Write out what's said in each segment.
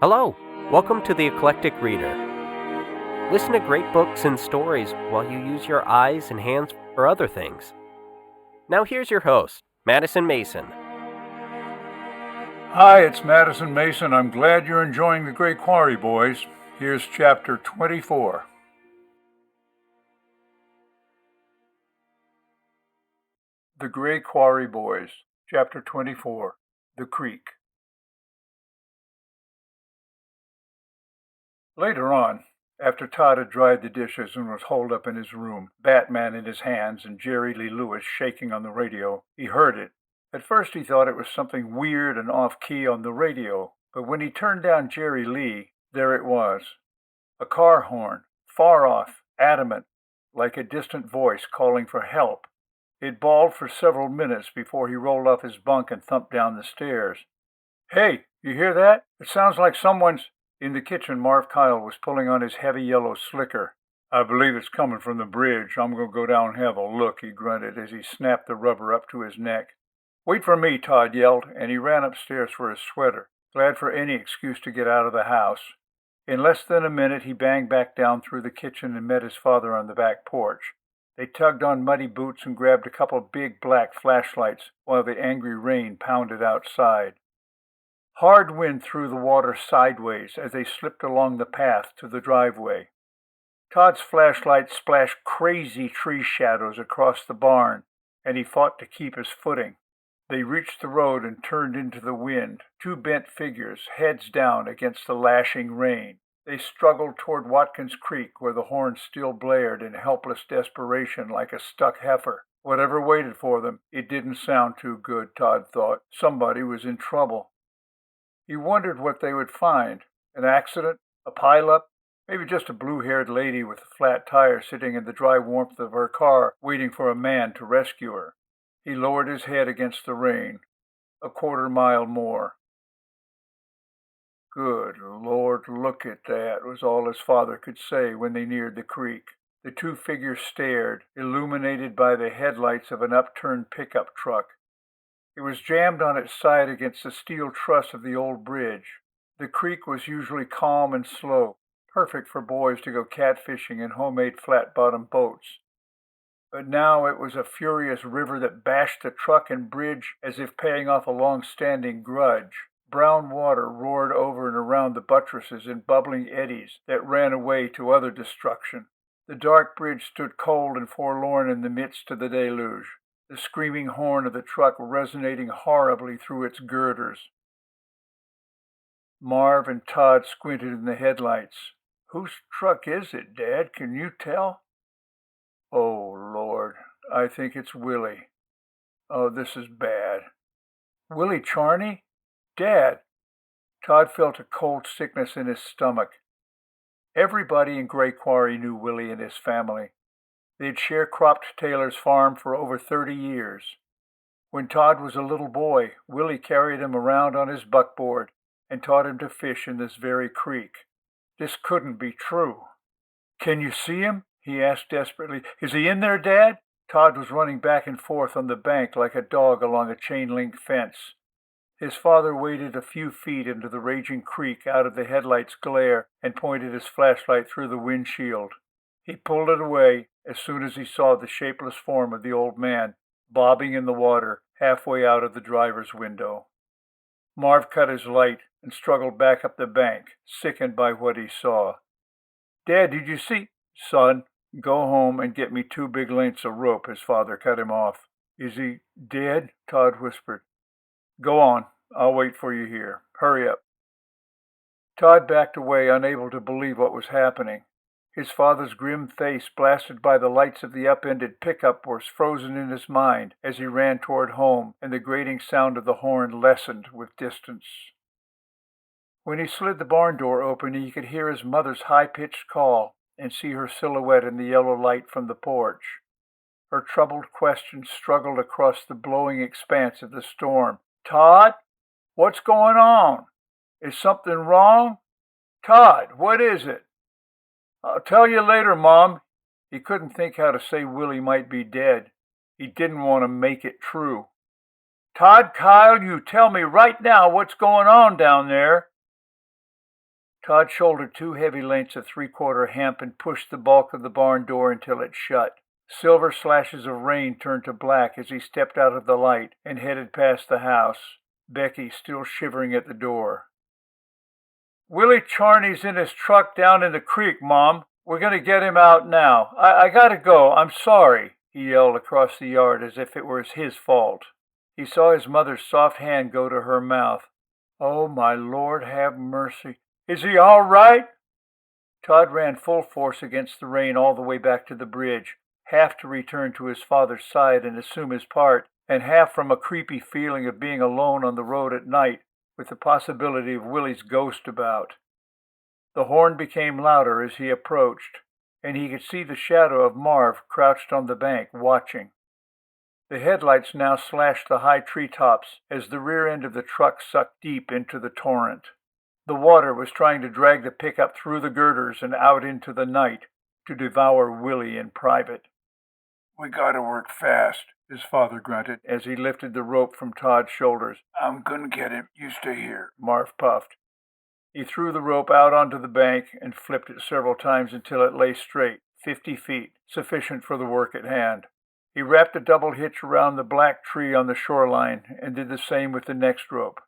Hello, welcome to the Eclectic Reader. Listen to great books and stories while you use your eyes and hands for other things. Now here's your host, Madison Mason. Hi, it's Madison Mason. I'm glad you're enjoying The Great Quarry Boys. Here's chapter 24. The Great Quarry Boys, chapter 24, The Creek. Later on, after Todd had dried the dishes and was holed up in his room, Batman in his hands and Jerry Lee Lewis shaking on the radio, he heard it. At first he thought it was something weird and off-key on the radio, but when he turned down Jerry Lee, there it was. A car horn, far off, adamant, like a distant voice calling for help. It bawled for several minutes before he rolled off his bunk and thumped down the stairs. "Hey, you hear that? It sounds like someone's—" In the kitchen, Marv Kyle was pulling on his heavy yellow slicker. "I believe it's coming from the bridge. I'm going to go down and have a look," he grunted as he snapped the rubber up to his neck. "Wait for me," Todd yelled, and he ran upstairs for his sweater, glad for any excuse to get out of the house. In less than a minute, he banged back down through the kitchen and met his father on the back porch. They tugged on muddy boots and grabbed a couple of big black flashlights while the angry rain pounded outside. Hard wind threw the water sideways as they slipped along the path to the driveway. Todd's flashlight splashed crazy tree shadows across the barn, and he fought to keep his footing. They reached the road and turned into the wind, two bent figures, heads down against the lashing rain. They struggled toward Watkins Creek, where the horn still blared in helpless desperation like a stuck heifer. Whatever waited for them, it didn't sound too good, Todd thought. Somebody was in trouble. He wondered what they would find. An accident? A pileup? Maybe just a blue-haired lady with a flat tire sitting in the dry warmth of her car, waiting for a man to rescue her. He lowered his head against the rain. A quarter-mile more. "Good Lord, look at that," was all his father could say when they neared the creek. The two figures stared, illuminated by the headlights of an upturned pickup truck. It was jammed on its side against the steel truss of the old bridge. The creek was usually calm and slow, perfect for boys to go catfishing in homemade flat-bottomed boats. But now it was a furious river that bashed the truck and bridge as if paying off a long-standing grudge. Brown water roared over and around the buttresses in bubbling eddies that ran away to other destruction. The dark bridge stood cold and forlorn in the midst of the deluge, the screaming horn of the truck resonating horribly through its girders. Marv and Todd squinted in the headlights. "Whose truck is it, Dad? Can you tell?" "Oh, Lord, I think it's Willie. Oh, this is bad." "Willie Charney? Dad!" Todd felt a cold sickness in his stomach. Everybody in Great Quarry knew Willie and his family. They'd sharecropped Taylor's farm for over 30 years. When Todd was a little boy, Willie carried him around on his buckboard and taught him to fish in this very creek. This couldn't be true. "Can you see him?" he asked desperately. "Is he in there, Dad?" Todd was running back and forth on the bank like a dog along a chain-link fence. His father waded a few feet into the raging creek out of the headlight's glare and pointed his flashlight through the windshield. He pulled it away as soon as he saw the shapeless form of the old man bobbing in the water halfway out of the driver's window. Marv cut his light and struggled back up the bank, sickened by what he saw. "Dad, did you see—" "Son, go home and get me 2 big lengths of rope," his father cut him off. "Is he dead?" Todd whispered. "Go on. I'll wait for you here. Hurry up." Todd backed away, unable to believe what was happening. His father's grim face, blasted by the lights of the upended pickup, was frozen in his mind as he ran toward home, and the grating sound of the horn lessened with distance. When he slid the barn door open, he could hear his mother's high-pitched call and see her silhouette in the yellow light from the porch. Her troubled question struggled across the blowing expanse of the storm. "Todd? What's going on? Is something wrong? Todd, what is it?" "I'll tell you later, Mom." He couldn't think how to say Willie might be dead. He didn't want to make it true. "Todd Kyle, you tell me right now what's going on down there." Todd shouldered 2 heavy lengths of three-quarter hemp and pushed the bulk of the barn door until it shut. Silver slashes of rain turned to black as he stepped out of the light and headed past the house, Becky still shivering at the door. "Willie Charney's in his truck down in the creek, Mom. We're going to get him out now. I got to go. I'm sorry," he yelled across the yard as if it was his fault. He saw his mother's soft hand go to her mouth. "Oh, my Lord, have mercy. Is he all right?" Todd ran full force against the rain all the way back to the bridge, half to return to his father's side and assume his part, and half from a creepy feeling of being alone on the road at night with the possibility of Willie's ghost about. The horn became louder as he approached, and he could see the shadow of Marv crouched on the bank, watching. The headlights now slashed the high treetops as the rear end of the truck sucked deep into the torrent. The water was trying to drag the pickup through the girders and out into the night to devour Willie in private. "We gotta work fast," his father grunted as he lifted the rope from Todd's shoulders. "I'm gonna get him. You stay here," Marv puffed. He threw the rope out onto the bank and flipped it several times until it lay straight, 50 feet, sufficient for the work at hand. He wrapped a double hitch around the black tree on the shoreline and did the same with the next rope.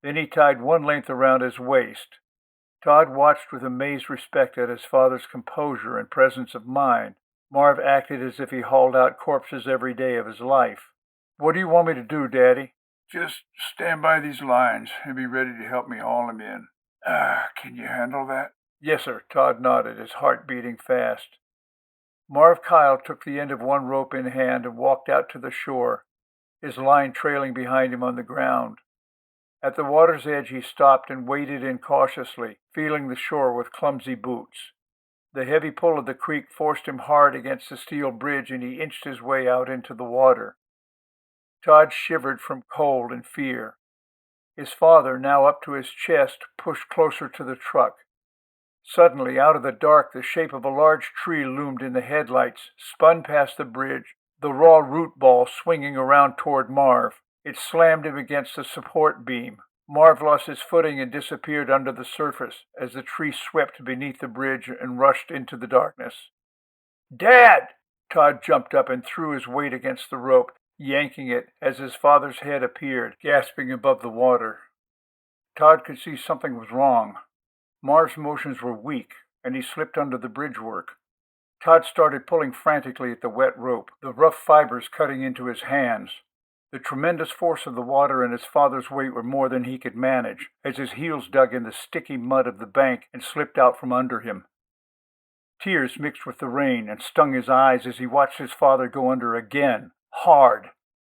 Then he tied one length around his waist. Todd watched with amazed respect at his father's composure and presence of mind. Marv acted as if he hauled out corpses every day of his life. "What do you want me to do, Daddy?" "Just stand by these lines and be ready to help me haul him in. Can you handle that?" "Yes, sir," Todd nodded, his heart beating fast. Marv Kyle took the end of one rope in hand and walked out to the shore, his line trailing behind him on the ground. At the water's edge he stopped and waded in cautiously, feeling the shore with clumsy boots. The heavy pull of the creek forced him hard against the steel bridge, and he inched his way out into the water. Todd shivered from cold and fear. His father, now up to his chest, pushed closer to the truck. Suddenly, out of the dark, the shape of a large tree loomed in the headlights, spun past the bridge, the raw root ball swinging around toward Marv. It slammed him against the support beam. Marv lost his footing and disappeared under the surface as the tree swept beneath the bridge and rushed into the darkness. "Dad!" Todd jumped up and threw his weight against the rope, yanking it as his father's head appeared, gasping above the water. Todd could see something was wrong. Marv's motions were weak, and he slipped under the bridgework. Todd started pulling frantically at the wet rope, the rough fibers cutting into his hands. The tremendous force of the water and his father's weight were more than he could manage, as his heels dug in the sticky mud of the bank and slipped out from under him. Tears mixed with the rain and stung his eyes as he watched his father go under again, hard.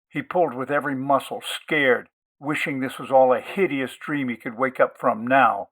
He pulled with every muscle, scared, wishing this was all a hideous dream he could wake up from now.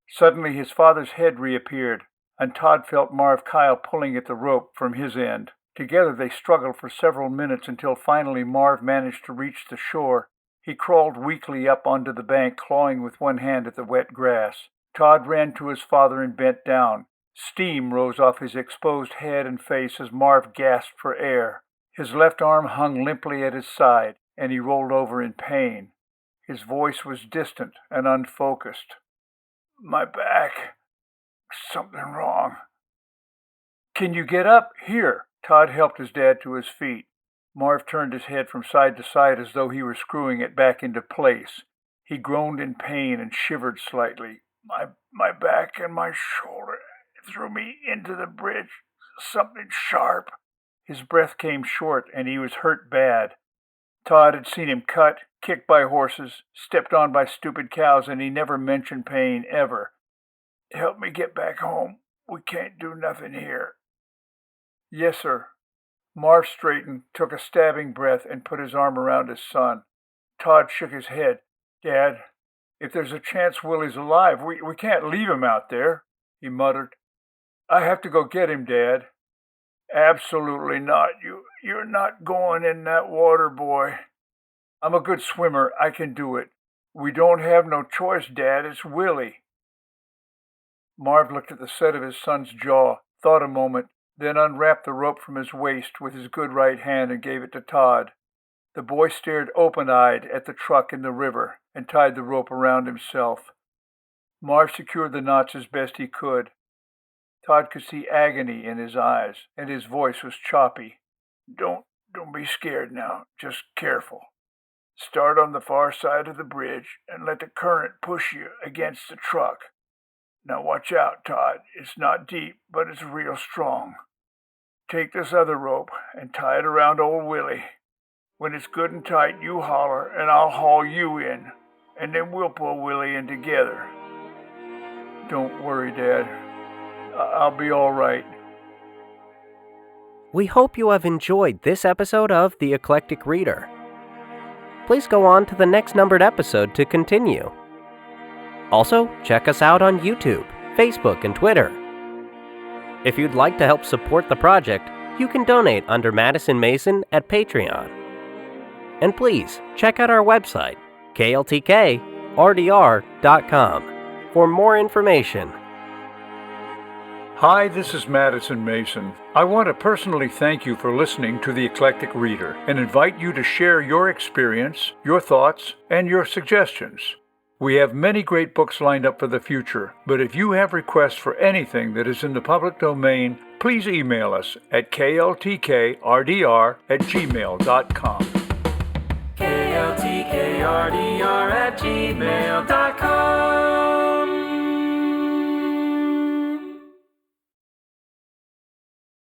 Suddenly his father's head reappeared, and Todd felt Marv Kyle pulling at the rope from his end. Together they struggled for several minutes until finally Marv managed to reach the shore. He crawled weakly up onto the bank, clawing with one hand at the wet grass. Todd ran to his father and bent down. Steam rose off his exposed head and face as Marv gasped for air. His left arm hung limply at his side, and he rolled over in pain. His voice was distant and unfocused. "My back. Something wrong." "Can you get up? Here." Todd helped his dad to his feet. Marv turned his head from side to side as though he were screwing it back into place. He groaned in pain and shivered slightly. My back and my shoulder. It threw me into the bridge. Something sharp." His breath came short, and he was hurt bad. Todd had seen him cut, kicked by horses, stepped on by stupid cows, and he never mentioned pain, ever. "Help me get back home. We can't do nothing here." "Yes, sir." Marv straightened, took a stabbing breath, and put his arm around his son. Todd shook his head. "Dad, if there's a chance Willie's alive, we can't leave him out there," he muttered. "I have to go get him, Dad." "Absolutely not. You're not going in that water, boy." "I'm a good swimmer. I can do it." "We don't have no choice, Dad. It's Willie." Marv looked at the set of his son's jaw, thought a moment, then unwrapped the rope from his waist with his good right hand and gave it to Todd. The boy stared open-eyed at the truck in the river and tied the rope around himself. Marv secured the knots as best he could. Todd could see agony in his eyes, and his voice was choppy. Don't be scared now. Just careful. Start on the far side of the bridge and let the current push you against the truck. Now watch out, Todd. It's not deep, but it's real strong. Take this other rope and tie it around old Willie. When it's good and tight, you holler and I'll haul you in, and then we'll pull Willie in together. Don't worry, Dad. I'll be all right. We hope you have enjoyed this episode of The Eclectic Reader. Please go on to the next numbered episode to continue. Also, check us out on YouTube, Facebook, and Twitter. If you'd like to help support the project, you can donate under Madison Mason at Patreon. And please, check out our website, kltkrdr.com, for more information. Hi, this is Madison Mason. I want to personally thank you for listening to The Eclectic Reader and invite you to share your experience, your thoughts, and your suggestions. We have many great books lined up for the future, but if you have requests for anything that is in the public domain, please email us at kltkrdr@gmail.com. kltkrdr@gmail.com